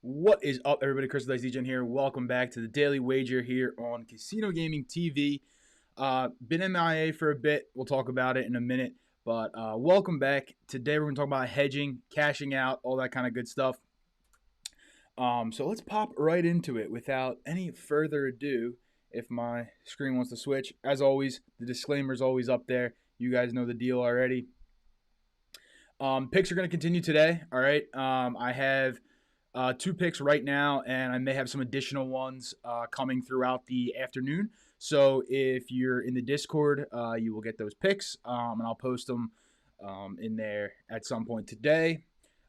What is up, everybody? Chris Dice Degen here. Welcome back to the Daily Wager here on Casino Gaming TV. Been MIA for a bit. We'll talk about it in a minute. But welcome back. Today we're going to talk about hedging, cashing out, all that kind of good stuff. So let's pop right into it without any further ado. If my screen wants to switch, as always, the disclaimer is always up there. You guys know the deal already. Picks are going to continue today. All right. I have two picks right now, and I may have some additional ones coming throughout the afternoon. So if you're in the Discord, you will get those picks, and I'll post them in there at some point today.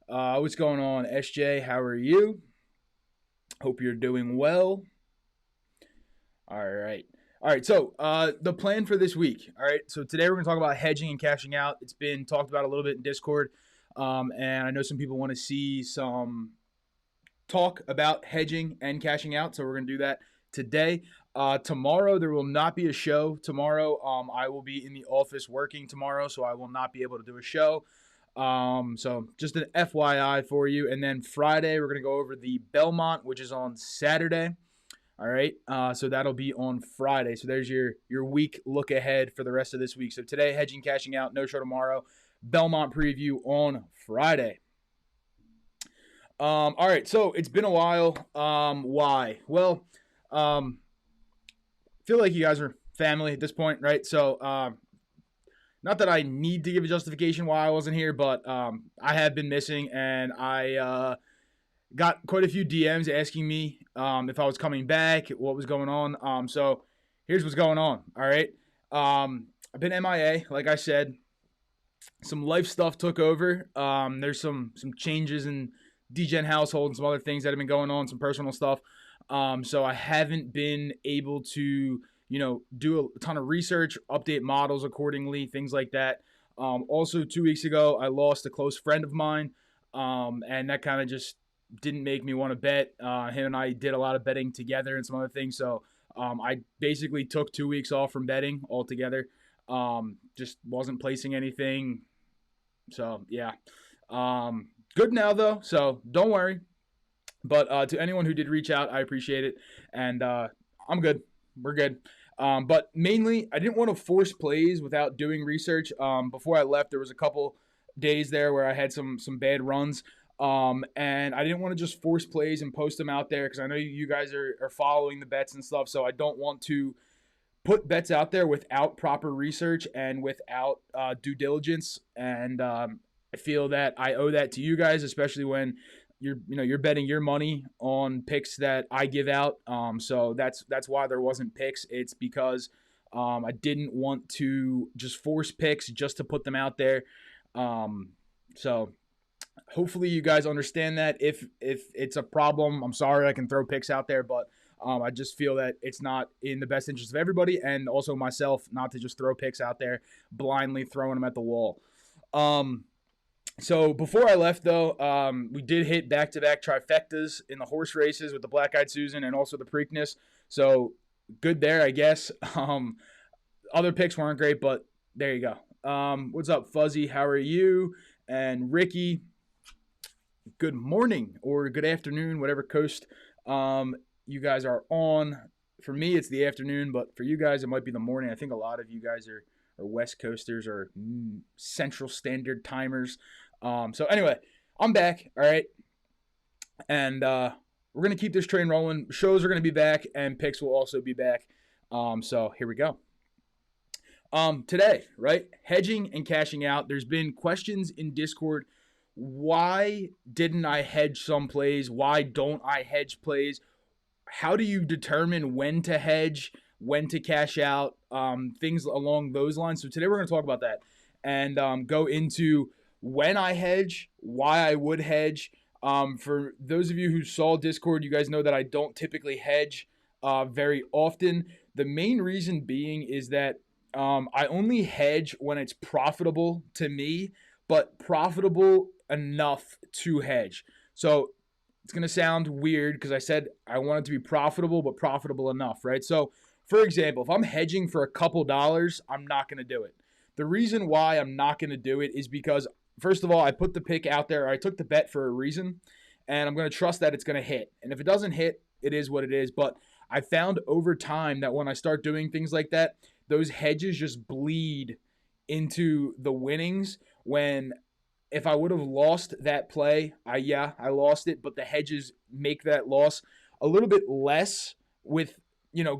What's going on, SJ? How are you? Hope you're doing well. All right. So the plan for this week. All right. So today we're going to talk about hedging and cashing out. It's been talked about a little bit in Discord, and I know some people want to see some talk about hedging and cashing out, so we're going to do that today. Tomorrow there will not be a show. Tomorrow I will be in the office working tomorrow, so I will not be able to do a show. So just an FYI for you. And then Friday we're going to go over the Belmont, which is on Saturday. All right, so that'll be on Friday. So there's your week look ahead for the rest of this week. So today, hedging, cashing out, no show tomorrow. Belmont preview on Friday. All right, so it's been a while. Why? Well, feel like you guys are family at this point, right? So, not that I need to give a justification why I wasn't here, but I have been missing, and I got quite a few DMs asking me if I was coming back, what was going on. So here's what's going on. All right, I've been MIA, like I said. Some life stuff took over. There's some changes in degen household and some other things that have been going on, some personal stuff. So I haven't been able to, do a ton of research, update models accordingly, things like that. Also, 2 weeks ago, I lost a close friend of mine, and that kind of just didn't make me want to bet. Him and I did a lot of betting together and some other things. So I basically took 2 weeks off from betting altogether. Just wasn't placing anything. So, yeah. Good now, though, so don't worry. But to anyone who did reach out, I appreciate it. And I'm good. We're good. But mainly, I didn't want to force plays without doing research. Before I left, there was a couple days there where I had some bad runs. And I didn't want to just force plays and post them out there because I know you guys are following the bets and stuff. So I don't want to put bets out there without proper research and without due diligence. And I feel that I owe that to you guys, especially when you're betting your money on picks that I give out. So that's why there wasn't picks. It's because I didn't want to just force picks just to put them out there. So hopefully you guys understand that. If it's a problem, I'm sorry I can throw picks out there, but I just feel that it's not in the best interest of everybody and also myself not to just throw picks out there, blindly throwing them at the wall. So before I left, though, we did hit back-to-back trifectas in the horse races with the Black-Eyed Susan and also the Preakness. So good there, I guess. Other picks weren't great, but there you go. What's up, Fuzzy? How are you? And Ricky, good morning or good afternoon, whatever coast you guys are on. For me, it's the afternoon, but for you guys, it might be the morning. I think a lot of you guys are West Coasters or Central Standard Timers. So anyway, I'm back, all right? And we're going to keep this train rolling. Shows are going to be back, and picks will also be back. So here we go. Today, right, hedging and cashing out. There's been questions in Discord. Why didn't I hedge some plays? Why don't I hedge plays? How do you determine when to hedge, when to cash out, things along those lines? So today we're going to talk about that and go into when I hedge, why I would hedge. For those of you who saw Discord, you guys know that I don't typically hedge very often. The main reason being is that I only hedge when it's profitable to me, but profitable enough to hedge. So it's going to sound weird because I said I want it to be profitable, but profitable enough, right? So, for example, if I'm hedging for a couple dollars, I'm not going to do it. The reason why I'm not going to do it is because, first of all, I put the pick out there. I took the bet for a reason. and I'm going to trust that it's going to hit. And if it doesn't hit, it is what it is. But I found over time that when I start doing things like that, those hedges just bleed into the winnings. When if I would have lost that play, I lost it, but the hedges make that loss a little bit less with,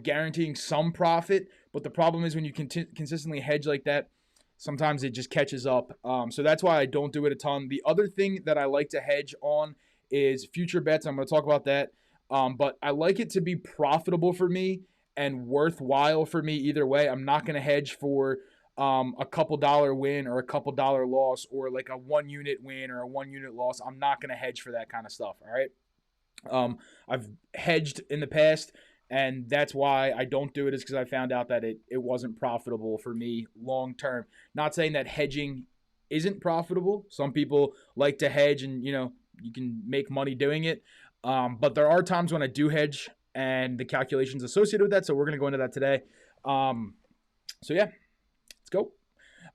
guaranteeing some profit. But the problem is when you consistently hedge like that, sometimes it just catches up. So that's why I don't do it a ton. The other thing that I like to hedge on is future bets. I'm going to talk about that. But I like it to be profitable for me and worthwhile for me either way. I'm not going to hedge for a couple dollar win or a couple dollar loss, or like a 1 unit win or a 1 unit loss. I'm not going to hedge for that kind of stuff. All right. I've hedged in the past, and that's why I don't do it, is because I found out that it wasn't profitable for me long term. Not saying that hedging isn't profitable. Some people like to hedge and, you can make money doing it. But there are times when I do hedge and the calculations associated with that. So we're going to go into that today. So yeah, let's go.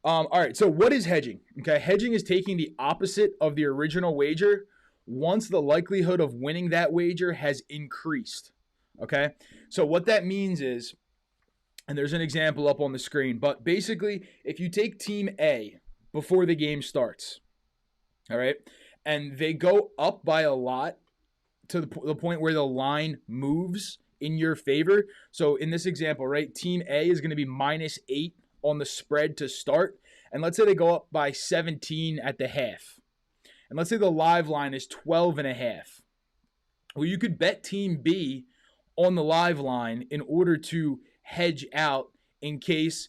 All right. So what is hedging? Okay. Hedging is taking the opposite of the original wager once the likelihood of winning that wager has increased. Okay. So what that means is, and there's an example up on the screen, but basically if you take team A before the game starts, all right, and they go up by a lot to the point where the line moves in your favor. So in this example, right, team A is going to be -8 on the spread to start. And let's say they go up by 17 at the half. And let's say the live line is 12.5. Well, you could bet team B on the live line in order to hedge out in case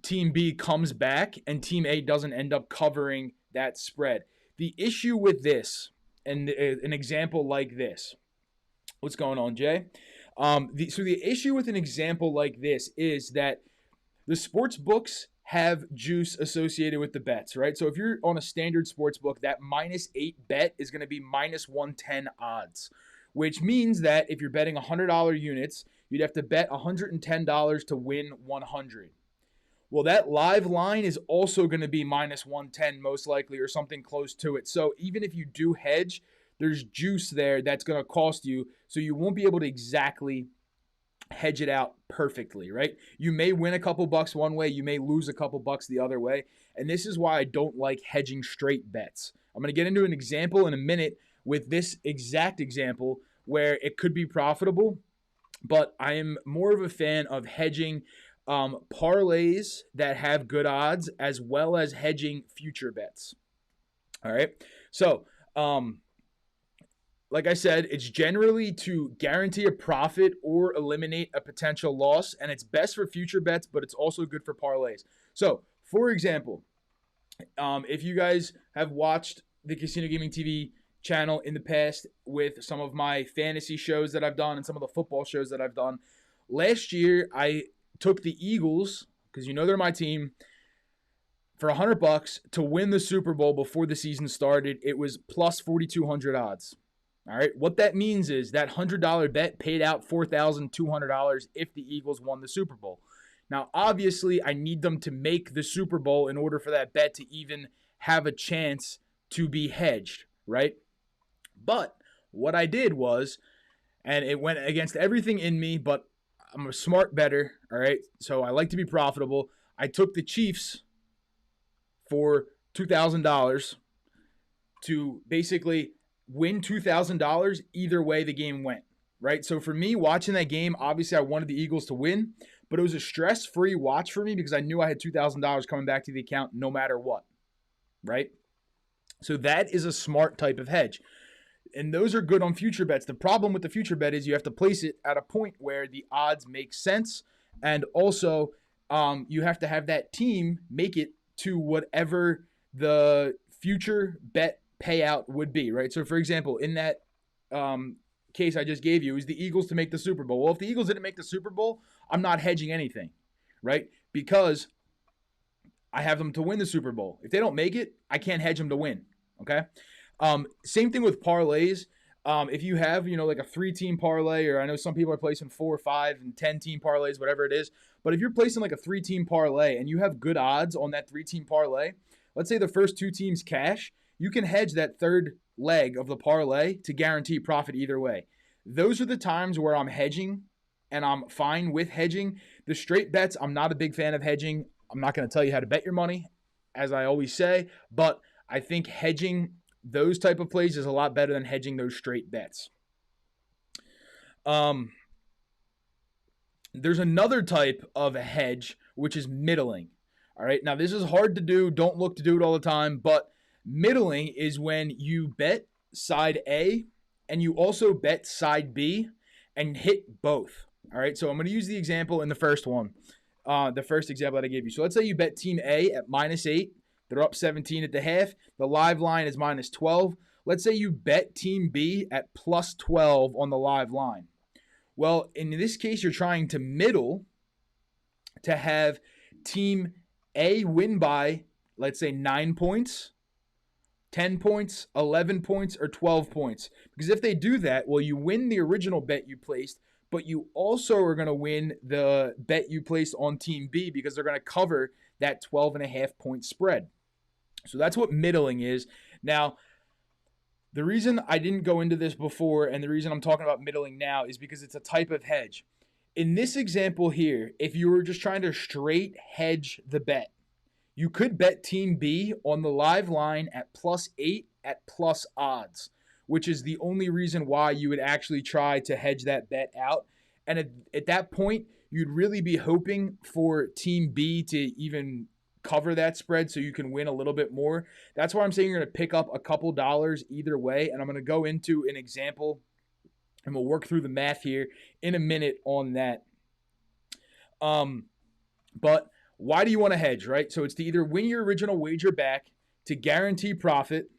team B comes back and team A doesn't end up covering that spread. The issue with this, and an example like this, what's going on, Jay? So the issue with an example like this is that the sports books have juice associated with the bets, right? So if you're on a standard sports book, that -8 bet is going to be -110 odds, which means that if you're betting $100 units, you'd have to bet $110 to win 100. Well, that live line is also going to be -110 most likely, or something close to it. So even if you do hedge, there's juice there that's going to cost you. So you won't be able to exactly hedge it out perfectly, right? You may win a couple bucks one way, you may lose a couple bucks the other way. And this is why I don't like hedging straight bets. I'm going to get into an example in a minute with this exact example where it could be profitable, but I am more of a fan of hedging parlays that have good odds, as well as hedging future bets. All right. So, like I said, it's generally to guarantee a profit or eliminate a potential loss, and it's best for future bets, but it's also good for parlays. So, for example, if you guys have watched the Casino Gaming TV channel in the past with some of my fantasy shows that I've done and some of the football shows that I've done, last year I took the Eagles, because they're my team, for $100 to win the Super Bowl before the season started. It was plus 4,200 odds. All right. What that means is that $100 bet paid out $4,200 if the Eagles won the Super Bowl. Now, obviously, I need them to make the Super Bowl in order for that bet to even have a chance to be hedged, right? But what I did was, and it went against everything in me, but I'm a smart bettor, all right? So I like to be profitable. I took the Chiefs for $2,000 to basically win $2,000 either way the game went, right? So for me, watching that game, obviously I wanted the Eagles to win, but it was a stress-free watch for me because I knew I had $2,000 coming back to the account no matter what, right? So that is a smart type of hedge. And those are good on future bets. The problem with the future bet is you have to place it at a point where the odds make sense. And also, you have to have that team make it to whatever the future bet payout would be, right? So, for example, in that case I just gave you, is the Eagles to make the Super Bowl. Well, if the Eagles didn't make the Super Bowl, I'm not hedging anything, right? Because I have them to win the Super Bowl. If they don't make it, I can't hedge them to win, okay? Same thing with parlays. If you have, like a 3-team parlay, or I know some people are placing 4, 5, and 10-team parlays, whatever it is. But if you're placing like a 3-team parlay and you have good odds on that 3-team parlay, let's say the first 2 teams cash, you can hedge that third leg of the parlay to guarantee profit either way. Those are the times where I'm hedging, and I'm fine with hedging. The straight bets, I'm not a big fan of hedging. I'm not going to tell you how to bet your money, as I always say, but I think hedging those type of plays is a lot better than hedging those straight bets. There's another type of hedge, which is middling. All right, now this is hard to do. Don't look to do it all the time, but middling is when you bet side A and you also bet side B and hit both. All right, so I'm going to use the example in the first one, the first example that I gave you. So let's say you bet team A at -8. They're up 17 at the half. The live line is -12. Let's say you bet team B at +12 on the live line. Well, in this case, you're trying to middle to have team A win by, let's say, 9 points, 10 points, 11 points, or 12 points. Because if they do that, well, you win the original bet you placed, but you also are going to win the bet you placed on team B because they're going to cover that 12.5-point spread. So that's what middling is. Now, the reason I didn't go into this before and the reason I'm talking about middling now is because it's a type of hedge. In this example here, if you were just trying to straight hedge the bet, you could bet team B on the live line at +8 at plus odds, which is the only reason why you would actually try to hedge that bet out. And at that point, you'd really be hoping for team B to even cover that spread so you can win a little bit more. That's why I'm saying you're going to pick up a couple dollars either way. And I'm going to go into an example and we'll work through the math here in a minute on that. But why do you want to hedge, right? So it's to either win your original wager back, to guarantee profit,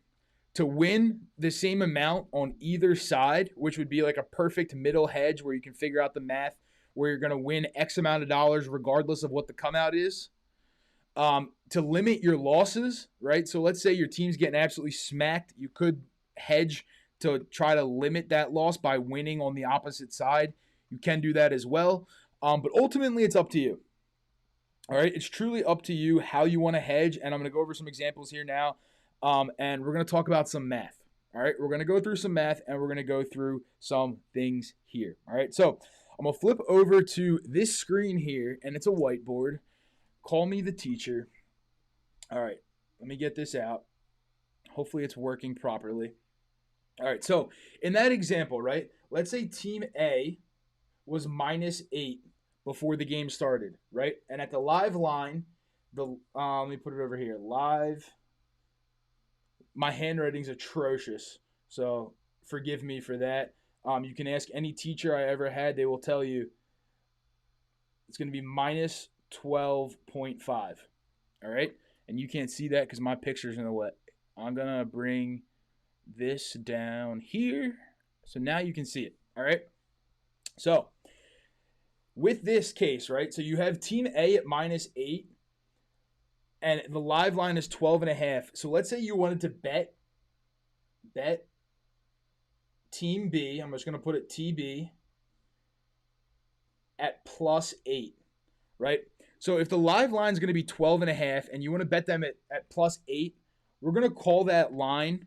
to win the same amount on either side, which would be like a perfect middle hedge where you can figure out the math where you're going to win X amount of dollars regardless of what the come out is. To limit your losses, right? So let's say your team's getting absolutely smacked. You could hedge to try to limit that loss by winning on the opposite side. You can do that as well. But ultimately, it's up to you. All right, it's truly up to you how you want to hedge, and I'm going to go over some examples here now, and we're going to talk about some math. All right, we're going to go through some math, and we're going to go through some things here. All right, so I'm going to flip over to this screen here, and it's a whiteboard. Call me the teacher. All right, let me get this out. Hopefully it's working properly. All right, so in that example, right, let's say team A was -8 before the game started, right? And at the live line, let me put it over here. Live. My handwriting's atrocious, so forgive me for that. You can ask any teacher I ever had; they will tell you it's going to be -12.5. All right, and you can't see that because my picture's in the way. I'm gonna bring this down here, so now you can see it. All right, so with this case, right, so you have team A at -8 and the live line is 12.5. So let's say you wanted to bet team B, I'm just going to put it TB at +8, right? So if the live line is going to be 12.5 and you want to bet them at +8, we're going to call that line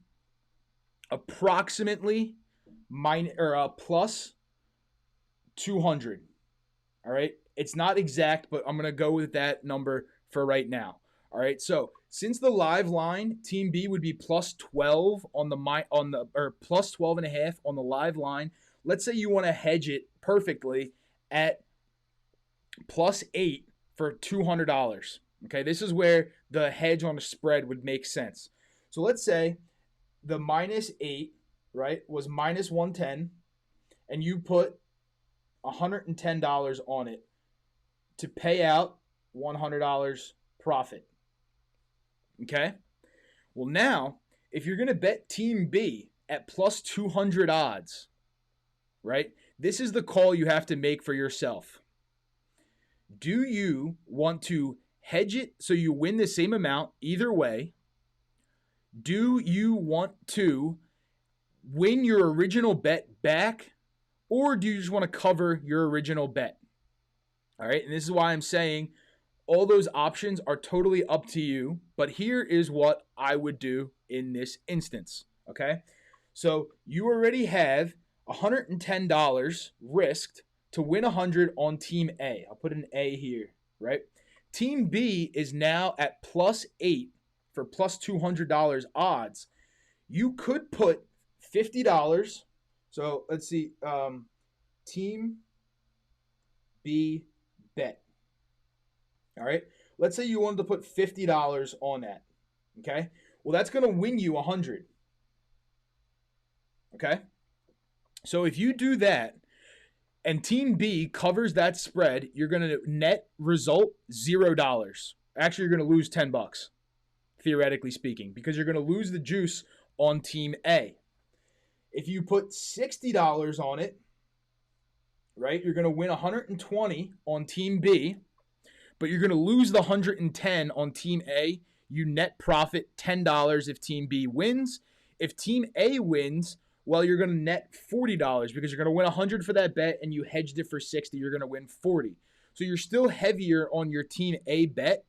approximately plus 200. All right, it's not exact, but I'm going to go with that number for right now. All right, so since the live line, team B would be +12 or +12.5 on the live line. Let's say you want to hedge it perfectly at +8 for $200. Okay, this is where the hedge on the spread would make sense. So let's say the -8, right, was -110, and you put $110 on it to pay out $100 profit. Okay? Well, now, if you're going to bet team B at +200 odds, right, this is the call you have to make for yourself. Do you want to hedge it so you win the same amount either way? Do you want to win your original bet back? Or do you just want to cover your original bet? All right, and this is why I'm saying all those options are totally up to you. But here is what I would do in this instance, okay? So you already have $110 risked to win 100 on Team A. I'll put an A here, right? Team B is now at +8 for +$200 odds. You could put $50. So let's see. Team B bet. All right. Let's say you wanted to put $50 on that. Okay. Well, that's going to win you 100. Okay. So if you do that and Team B covers that spread, you're going to net result $0. Actually, you're going to lose $10, theoretically speaking, because you're going to lose the juice on Team A. If you put $60 on it, right, you're going to win 120 on Team B, but you're going to lose the 110 on Team A. You net profit $10 if Team B wins. If Team A wins, well, you're going to net $40 because you're going to win 100 for that bet and you hedged it for 60. You're going to win 40. So you're still heavier on your Team A bet,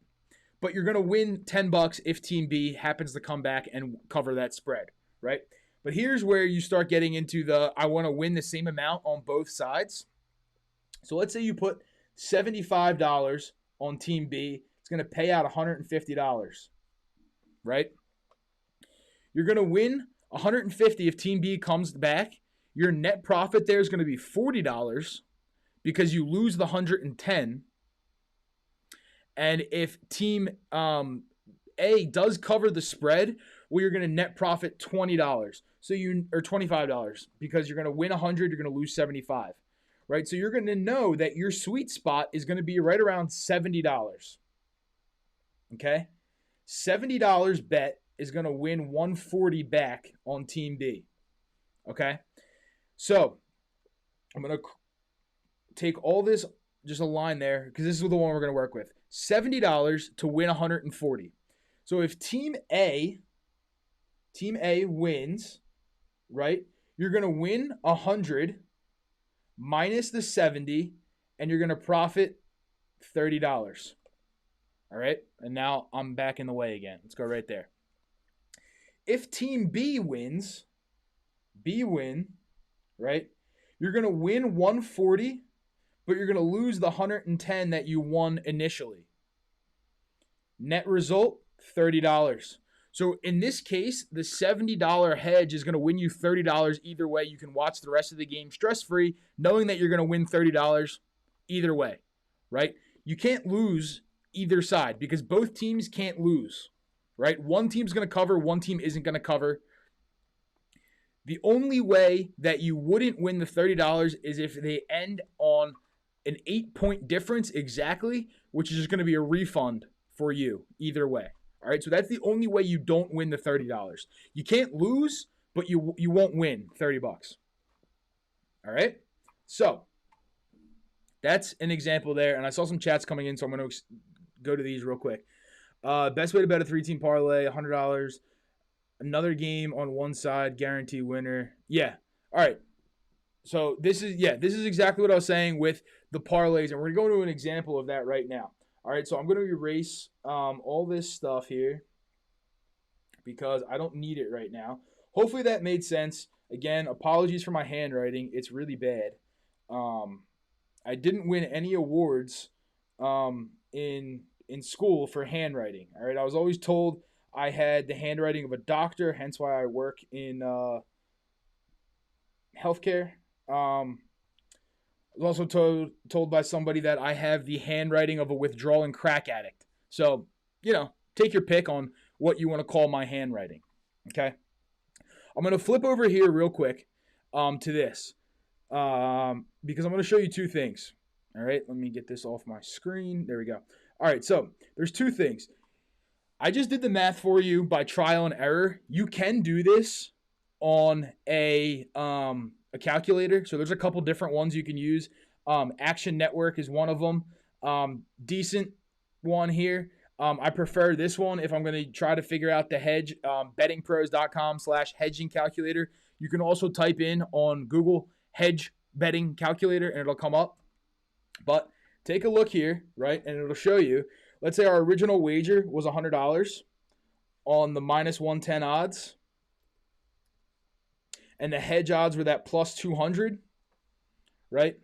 but you're going to win $10 if Team B happens to come back and cover that spread, right? But here's where you start getting into the I want to win the same amount on both sides. So let's say you put $75 on Team B. It's going to pay out $150, right? You're going to win $150 if Team B comes back. Your net profit there is going to be $40 because you lose the 110. And if Team A does cover the spread, well, you're going to net profit $20. So or $25 because you're going to win 100, you're going to lose 75. Right? So you're going to know that your sweet spot is going to be right around $70. Okay? $70 bet is going to win 140 back on Team B. Okay? So I'm going to take all this, just a line there, because this is the one we're going to work with. $70 to win 140. So if Team A wins, right, you're going to win 100 minus the 70, and you're going to profit $30. All right? And now I'm back in the way again. Let's go right there. If Team B wins, right, you're going to win 140, but you're going to lose the 110 that you won initially. Net result, $30. So in this case, the $70 hedge is going to win you $30 either way. You can watch the rest of the game stress-free, knowing that you're going to win $30 either way, right? You can't lose either side because both teams can't lose, right? One team's going to cover, one team isn't going to cover. The only way that you wouldn't win the $30 is if they end on an 8-point difference exactly, which is just going to be a refund for you either way. All right, so that's the only way you don't win the $30. You can't lose, but you won't win $30. All right, so that's an example there. And I saw some chats coming in, so I'm going to go to these real quick. Best way to bet a 3-team parlay, $100. Another game on one side, guarantee winner. Yeah, all right. So this is exactly what I was saying with the parlays, and we're going to go to an example of that right now. All right, so I'm going to erase all this stuff here because I don't need it right now. Hopefully that made sense. Again, apologies for my handwriting. It's really bad. I didn't win any awards in school for handwriting. All right, I was always told I had the handwriting of a doctor, hence why I work in healthcare. I was also told by somebody that I have the handwriting of a withdrawing crack addict. So, take your pick on what you want to call my handwriting. Okay? I'm going to flip over here real quick to this because I'm going to show you two things. All right? Let me get this off my screen. There we go. All right, so there's two things. I just did the math for you by trial and error. You can do this on a calculator. So there's a couple different ones you can use. Action Network is one of them. Decent one here. I prefer this one if I'm going to try to figure out the hedge. Bettingpros.com/hedging calculator. You can also type in on Google hedge betting calculator and it'll come up. But take a look here, right? And it'll show you. Let's say our original wager was $100 on the -110 odds. and the hedge odds were that plus 200, right?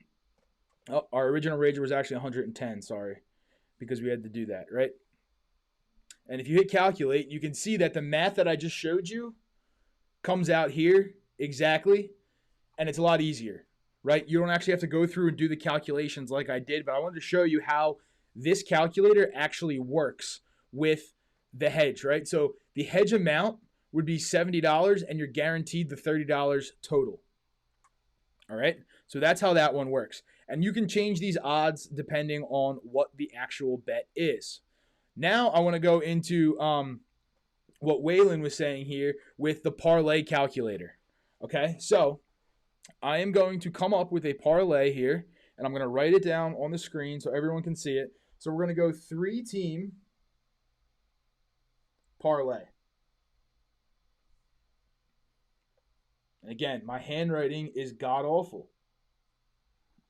Oh, our original wager was actually 110, sorry, because we had to do that, right? And if you hit calculate, you can see that the math that I just showed you comes out here exactly, and it's a lot easier, right? You don't actually have to go through and do the calculations like I did, but I wanted to show you how this calculator actually works with the hedge, right? So the hedge amount would be $70, and you're guaranteed the $30 total. All right, so that's how that one works. And you can change these odds depending on what the actual bet is. Now I want to go into what Waylon was saying here with the parlay calculator. Okay, so I am going to come up with a parlay here, and I'm going to write it down on the screen so everyone can see it. So we're going to go 3-team parlay. And again, my handwriting is god-awful.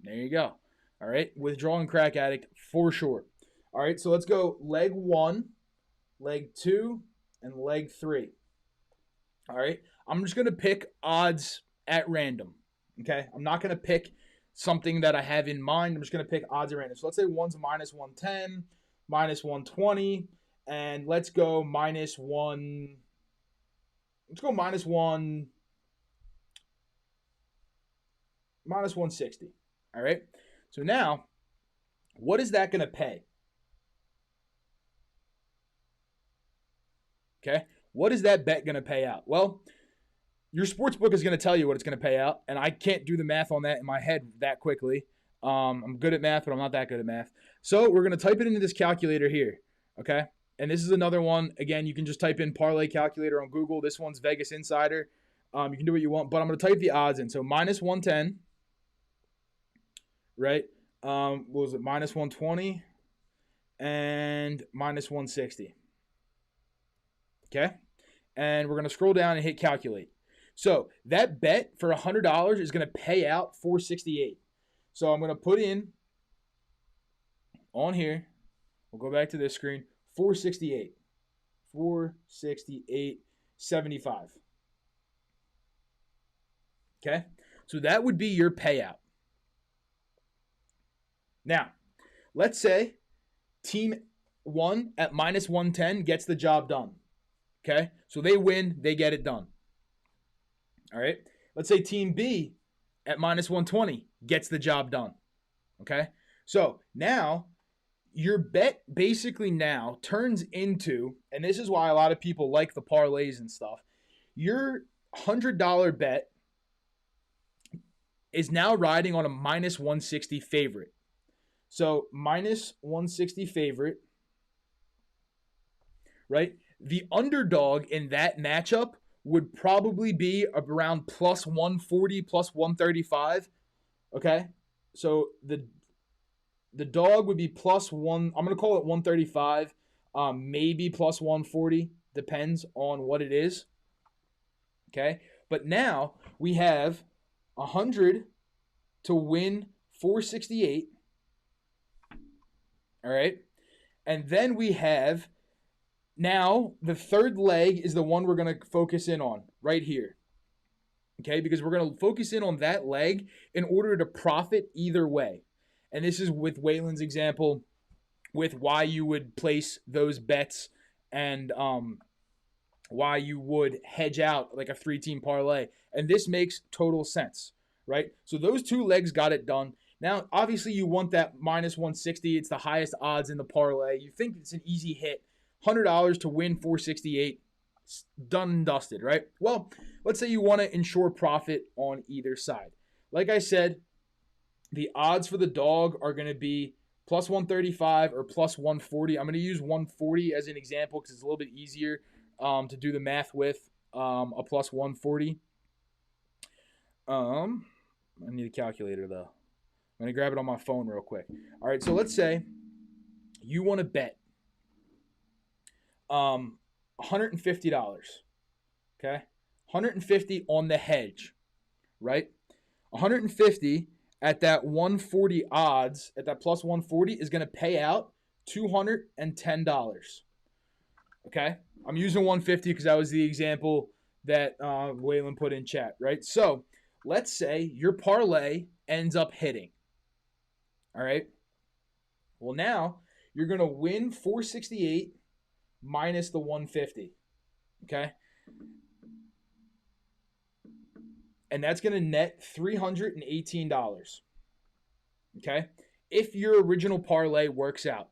There you go. All right, withdrawing crack addict for sure. All right, so let's go leg 1, leg 2, and leg 3. All right, I'm just going to pick odds at random, okay? I'm not going to pick something that I have in mind. I'm just going to pick odds at random. So let's say one's minus 110, minus 120, and let's go minus 1. Let's go minus 160. All right. So now, what is that going to pay? Okay. What is that bet going to pay out? Well, your sports book is going to tell you what it's going to pay out, and I can't do the math on that in my head that quickly. I'm good at math, but I'm not that good at math. So we're going to type it into this calculator here. Okay. And this is another one. Again, you can just type in parlay calculator on Google. This one's Vegas Insider. You can do what you want, but I'm going to type the odds in. So minus 110. Right? What was it? Minus 120 and minus 160. Okay? And we're going to scroll down and hit calculate. So that bet for $100 is going to pay out $468. So I'm going to put in on here. We'll go back to this screen. $468. $468.75. Okay? So that would be your payout. Now, let's say team 1 at minus 110 gets the job done. Okay? So they win, they get it done. All right? Let's say team B at minus 120 gets the job done. Okay? So now your bet basically now turns into, and this is why a lot of people like the parlays and stuff, your $100 bet is now riding on a minus 160 favorite. So minus 160 favorite, right? The underdog in that matchup would probably be around plus 140, plus 135. Okay? So the dog would be plus one, I'm going to call it 135, maybe plus 140, depends on what it is. Okay? But now we have 100 to win 468. All right. And then we have now the third leg is the one we're going to focus in on right here. Okay. Because we're going to focus in on that leg in order to profit either way. And this is with Waylon's example with why you would place those bets and why you would hedge out like a 3-team parlay. And this makes total sense, right? So those two legs got it done. Now, obviously, you want that minus 160. It's the highest odds in the parlay. You think it's an easy hit. $100 to win 468. It's done and dusted, right? Well, let's say you want to ensure profit on either side. Like I said, the odds for the dog are going to be plus 135 or plus 140. I'm going to use 140 as an example because it's a little bit easier to do the math with a plus 140. I need a calculator, though. I'm going to grab it on my phone real quick. All right, so let's say you want to bet $150, okay? $150 on the hedge, right? $150 at that 140 odds, at that plus 140, is going to pay out $210, okay? I'm using $150 because that was the example that Waylon put in chat, right? So let's say your parlay ends up hitting. All right. Well, now you're going to win 468 minus the 150. Okay. And that's going to net $318. Okay. If your original parlay works out.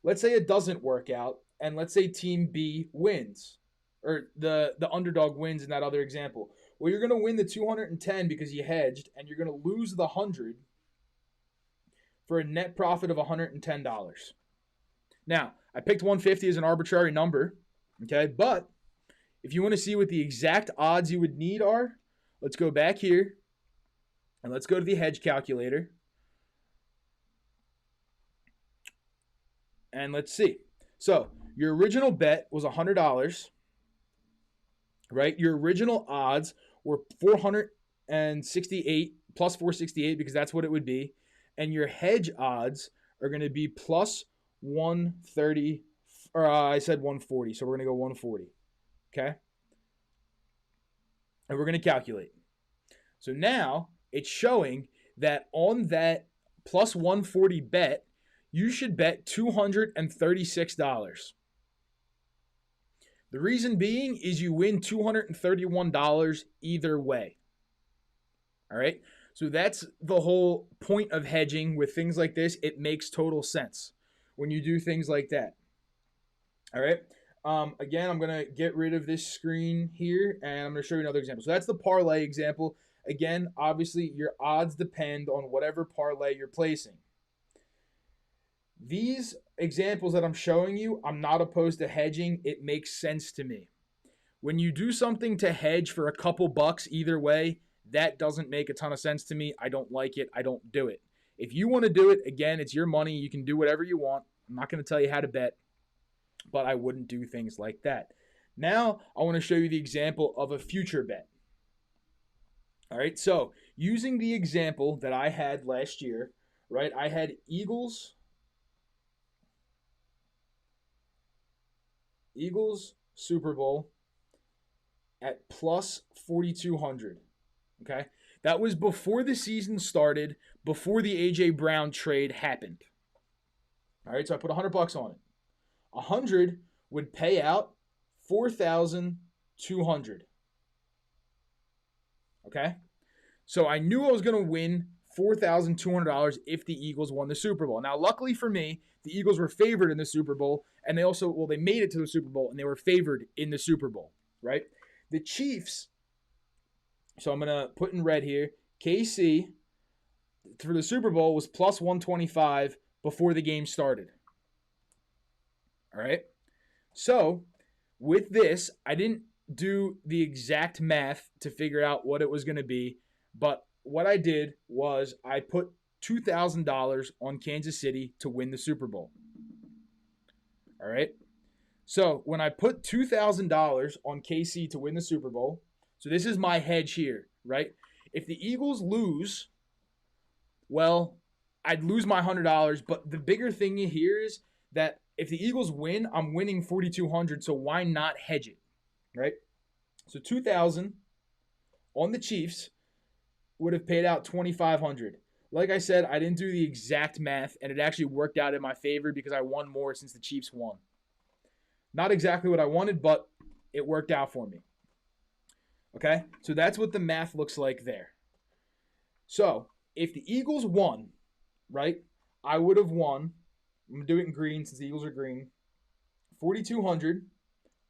Let's say it doesn't work out, and let's say Team B wins, or the underdog wins in that other example. Well, you're going to win the 210 because you hedged, and you're going to lose the 100 for a net profit of $110. Now, I picked 150 as an arbitrary number, okay? But if you want to see what the exact odds you would need are, let's go back here, and let's go to the hedge calculator. And let's see. So your original bet was $100, right? Your original odds were 468 plus 468 because that's what it would be. And your hedge odds are going to be plus 130, or I said 140. So we're going to go 140. Okay. And we're going to calculate. So now it's showing that on that plus 140 bet, you should bet $236. The reason being is you win $231 either way. All right? So that's the whole point of hedging with things like this. It makes total sense when you do things like that. All right? Again, I'm going to get rid of this screen here, and I'm going to show you another example. So that's the parlay example. Again, obviously, your odds depend on whatever parlay you're placing. These examples that I'm showing you, I'm not opposed to hedging. It makes sense to me. When you do something to hedge for a couple bucks either way, that doesn't make a ton of sense to me. I don't like it. I don't do it. If you want to do it, again, it's your money. You can do whatever you want. I'm not going to tell you how to bet, but I wouldn't do things like that. Now, I want to show you the example of a future bet. All right, so using the example that I had last year, right, I had Eagles Super Bowl at plus 4,200. Okay. That was before the season started, before the A.J. Brown trade happened. All right. So I put $100 on it. 100 would pay out 4,200. Okay. So I knew I was going to win $4,200 if the Eagles won the Super Bowl. Now, luckily for me, the Eagles were favored in the Super Bowl, and they also, they made it to the Super Bowl, and they were favored in the Super Bowl, right? The Chiefs, so I'm going to put in red here, KC for the Super Bowl was plus 125 before the game started. All right? So, with this, I didn't do the exact math to figure out what it was going to be, but what I did was I put $2,000 on Kansas City to win the Super Bowl. All right. So when I put $2,000 on KC to win the Super Bowl, so this is my hedge here, right? If the Eagles lose, well, I'd lose my $100. But the bigger thing here is that if the Eagles win, I'm winning $4,200. So why not hedge it, right? So $2,000 on the Chiefs would have paid out $2,500. Like I said, I didn't do the exact math, and it actually worked out in my favor because I won more since the Chiefs won. Not exactly what I wanted, but it worked out for me. Okay? So that's what the math looks like there. So if the Eagles won, right, I would have won. I'm going to do it in green since the Eagles are green. $4,200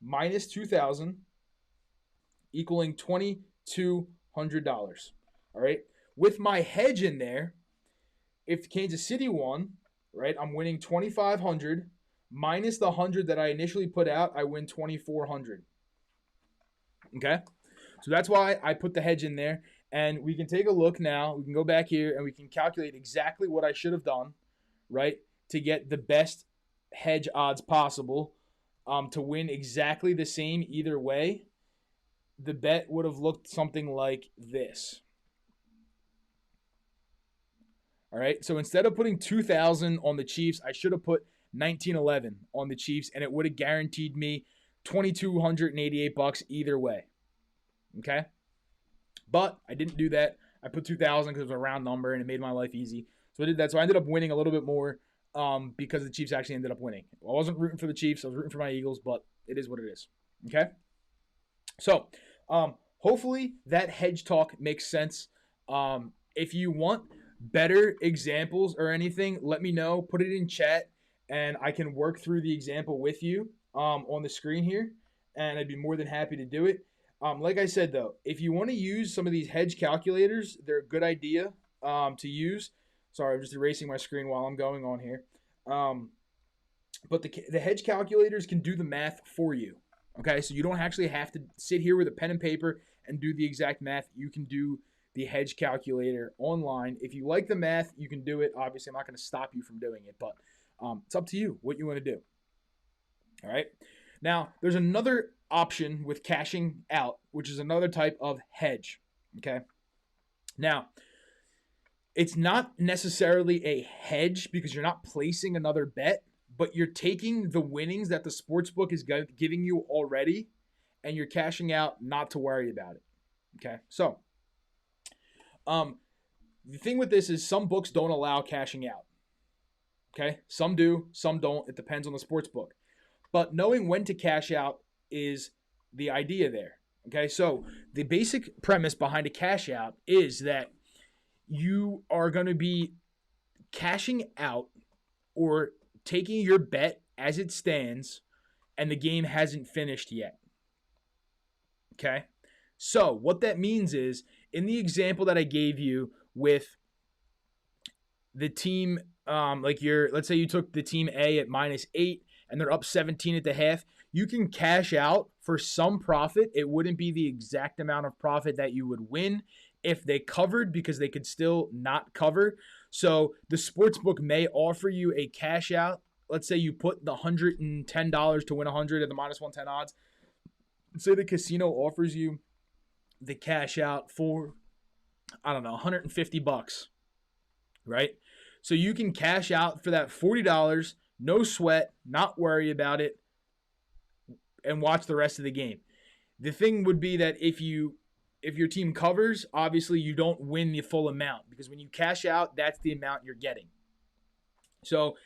minus $2,000 equaling $2,200. All right. With my hedge in there, if Kansas City won, right, I'm winning $2,500 minus the 100 that I initially put out. I win $2,400. Okay. So that's why I put the hedge in there. And we can take a look now. We can go back here and we can calculate exactly what I should have done, right, to get the best hedge odds possible to win exactly the same either way. The bet would have looked something like this. All right, so instead of putting $2,000 on the Chiefs, I should have put $1,911 on the Chiefs, and it would have guaranteed me $2,288 either way. Okay. But I didn't do that. I put 2,000 because it was a round number and it made my life easy. So I did that. So I ended up winning a little bit more because the Chiefs actually ended up winning. I wasn't rooting for the Chiefs. I was rooting for my Eagles, but it is what it is. Okay. So hopefully that hedge talk makes sense. If you want better examples or anything, let me know. Put it in chat and I can work through the example with you on the screen here. And I'd be more than happy to do it. Like I said, though, if you want to use some of these hedge calculators, they're a good idea to use. Sorry, I'm just erasing my screen while I'm going on here. But the hedge calculators can do the math for you. Okay, so you don't actually have to sit here with a pen and paper and do the exact math. You can do the hedge calculator online. If you like the math, you can do it. Obviously, I'm not going to stop you from doing it, but it's up to you what you want to do. All right. Now, there's another option with cashing out, which is another type of hedge. Okay. Now, it's not necessarily a hedge because you're not placing another bet, but you're taking the winnings that the sportsbook is giving you already and you're cashing out not to worry about it. Okay. So, the thing with this is some books don't allow cashing out. Okay. Some do, some don't. It depends on the sports book. But knowing when to cash out is the idea there. Okay, so the basic premise behind a cash out is that you are going to be cashing out or taking your bet as it stands and the game hasn't finished yet. Okay, so what that means is in the example that I gave you with the team, let's say you took the team A at -8 and they're up 17 at the half, you can cash out for some profit. It wouldn't be the exact amount of profit that you would win if they covered because they could still not cover. So the sportsbook may offer you a cash out. Let's say you put the $110 to win 100 at the -110 odds. Say the casino offers you the cash out for, I don't know, $150, right? So you can cash out for that $40, no sweat, not worry about it, and watch the rest of the game. The thing would be that if your team covers, obviously you don't win the full amount because when you cash out, that's the amount you're getting. So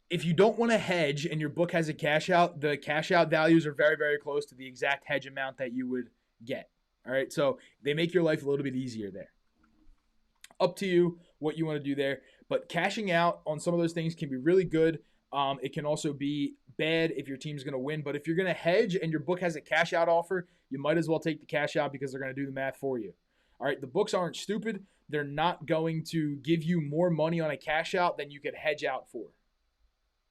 if you don't want to hedge and your book has a cash out, the cash out values are very, very close to the exact hedge amount that you would get. All right, so they make your life a little bit easier there. Up to you what you want to do there. But cashing out on some of those things can be really good. It can also be bad if your team's going to win. But if you're going to hedge and your book has a cash out offer, you might as well take the cash out because they're going to do the math for you. All right, the books aren't stupid. They're not going to give you more money on a cash out than you could hedge out for.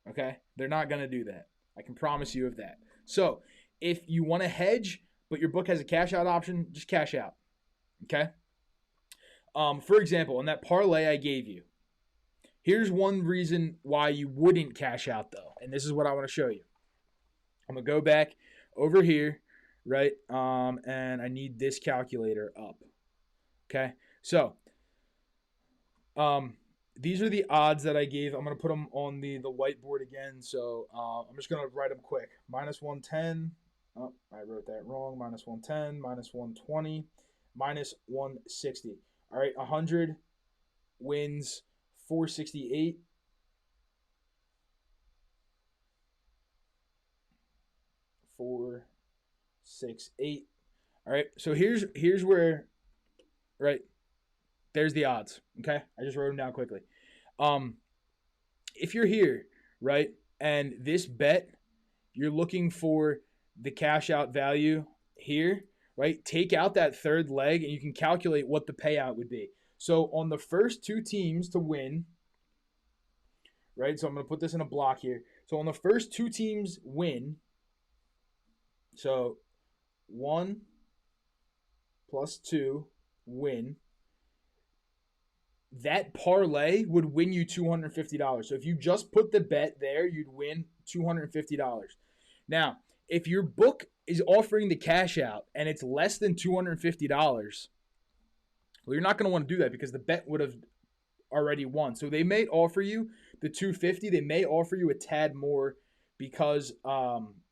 Okay, they're not going to do that. I can promise you of that. So if you want to hedge, but your book has a cash out option, just cash out. Okay. For example, in that parlay I gave you, here's one reason why you wouldn't cash out, though. And this is what I want to show you. I'm going to go back over here, right? And I need this calculator up. Okay? So, these are the odds that I gave. I'm going to put them on the whiteboard again. So, I'm just going to write them quick. -110. Oh, I wrote that wrong. -110, -120, -160. All right, 100 wins 468. Four, 6, 8. All right, so here's where, right, there's the odds. Okay, I just wrote them down quickly. If you're here, right, and this bet, you're looking for the cash out value here, right? Take out that third leg and you can calculate what the payout would be. So on the first two teams to win, right? So I'm going to put this in a block here. So on the first two teams win, so 1 plus 2 win, that parlay would win you $250. So if you just put the bet there, you'd win $250. Now, if your book is offering the cash out and it's less than $250, well, you're not going to want to do that because the bet would have already won. So they may offer you the $250. They may offer you a tad more because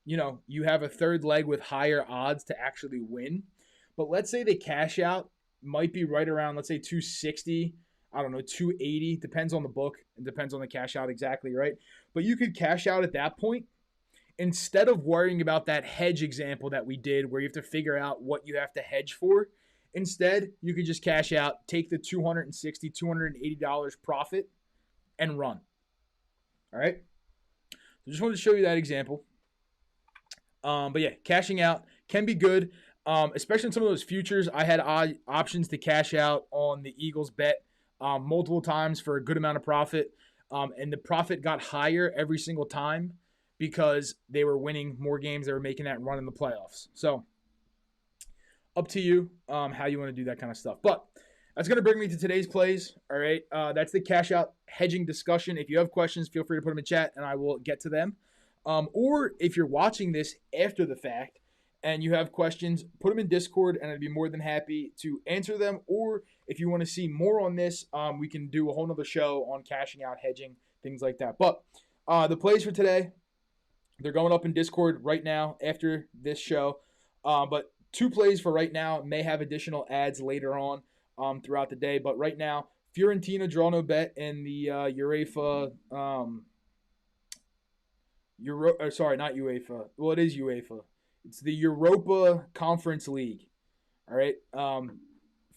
you have a third leg with higher odds to actually win. But let's say the cash out might be right around, let's say 260, I don't know, 280, depends on the book and depends on the cash out exactly, right? But you could cash out at that point instead of worrying about that hedge example that we did where you have to figure out what you have to hedge for. Instead, you could just cash out, take the $260, $280 profit and run. All right. So just wanted to show you that example. But yeah, cashing out can be good, especially in some of those futures. I had options to cash out on the Eagles bet multiple times for a good amount of profit, and the profit got higher every single time because they were winning more games. They were making that run in the playoffs. So up to you how you want to do that kind of stuff. But that's going to bring me to today's plays. All right. That's the cash out hedging discussion. If you have questions, feel free to put them in chat and I will get to them. Or if you're watching this after the fact and you have questions, put them in Discord and I'd be more than happy to answer them. Or if you want to see more on this, we can do a whole nother show on cashing out, hedging, things like that. But the plays for today, they're going up in Discord right now after this show. But 2 plays for right now, may have additional ads later on throughout the day. But right now, Fiorentina draw no bet in the UEFA. Not UEFA. Well, it is UEFA. It's the Europa Conference League. All right.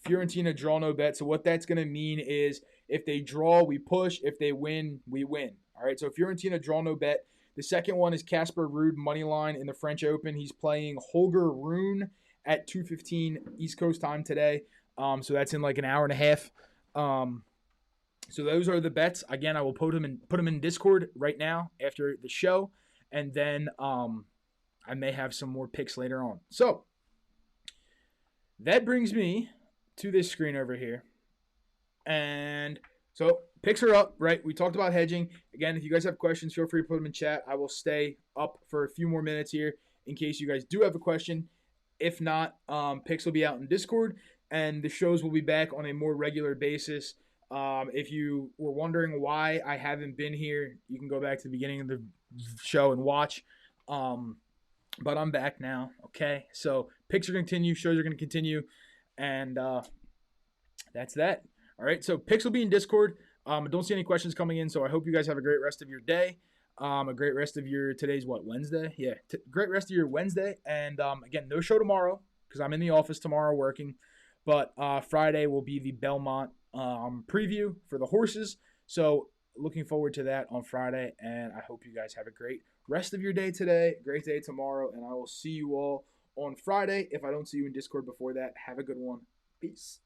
Fiorentina draw no bet. So what that's going to mean is if they draw, we push. If they win, we win. All right. So Fiorentina draw no bet. The second one is Casper Ruud money line in the French Open. He's playing Holger Rune at 2:15 East Coast time today. So that's in like an hour and a half. So those are the bets. Again, I will put them in Discord right now after the show, and then I may have some more picks later on. So that brings me to this screen over here, and so picks are up, right? We talked about hedging. Again, if you guys have questions, feel free to put them in chat. I will stay up for a few more minutes here in case you guys do have a question. If not, picks will be out in Discord, and the shows will be back on a more regular basis. If you were wondering why I haven't been here, you can go back to the beginning of the show and watch. But I'm back now, okay? So picks are going to continue, shows are going to continue, and that's that. All right, so picks will be in Discord. I don't see any questions coming in, so I hope you guys have a great rest of your day. A great rest of your, today's what, Wednesday? Yeah, great rest of your Wednesday. And again, no show tomorrow because I'm in the office tomorrow working. But Friday will be the Belmont preview for the horses. So looking forward to that on Friday. And I hope you guys have a great rest of your day today, great day tomorrow. And I will see you all on Friday. If I don't see you in Discord before that, have a good one. Peace.